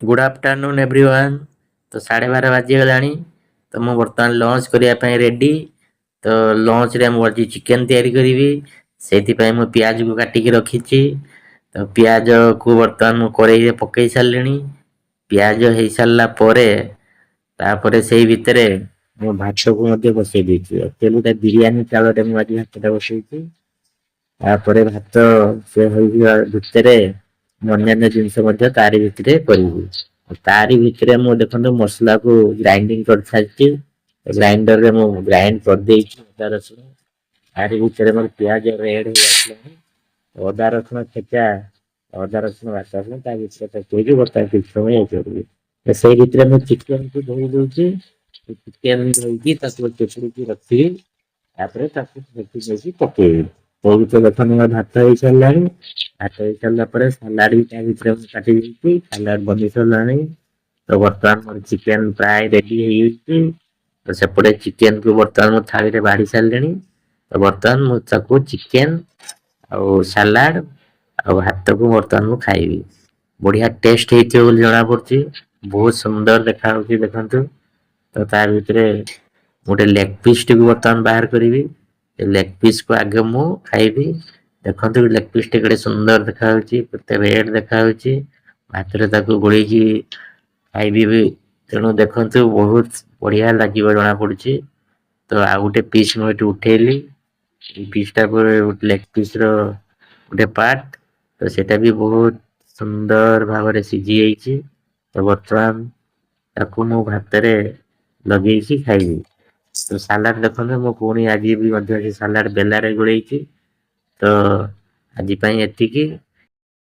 Good afternoon everyone. तो 12:30 बाजीगलानी। तो मैं बर्तमान लंच करने रेडी। तो लंच रे मुझे चिकन तैयारी करी से पियाज को काटिकी रखी। तो पियाज को बर्तमान मु कड़ाई पकई सारे। पियाज हो सारा तापर से भितर मो भात को बसई देते बिरियानी चाउल मुझे भात बसई। तापर भात से भितर अन्य जिनस तारी भितर करी। तारी भितर मु देखो मसला को ग्राइंडिंग कर सारी। ग्राइंडर रे मु ग्राइंड कर दे अदा रसुण। तारी भितर मोर प्याज रेड हो अदा रसुण छेचा अदा रसुण बाटा बर्तमान किसी समय से भितर मुझे चिकेन को धोई दूसरी। चिकेन धोई चुपड़ी रखी पकई। तो देखो भात हो सारा। भात हो सारा सालाड भी काटी सालाड बनी सारा। तो बर्तमान मोर चिकेन प्राय रेडी हो। तो सेपटे चिकेन को बर्तमान थाली रे बाढ़ी सारे। तो बर्तमान मुझे चिकेन आउ सालाड आ भात को बर्तमान मु खाइबी। बढ़िया टेस्ट होती जना पड़ी। बहुत सुंदर देखा देखु। तो तार भितर गोटे लेग पीस टी बर्तमान बाहर करी। लेग पीस को आगे मु खाइबी। देखो लेग पीस टे सुंदर देखा रेड देखा भात गोल खाइबी भी। तेणु देखु बहुत बढ़िया लगे जना पड़ी। तो आ गोटे पीस मुझे उठेली। पीसटा लेग पीस रोटे पार्ट। तो सेटा भी बहुत सुंदर भाव सीझी जाइए। तो बर्तमान ताकू मु भात लगे खाइबी। तो सालाड देखो मो पुणी आज भी सालाड बेलारे गोल। तो आज एतिकी।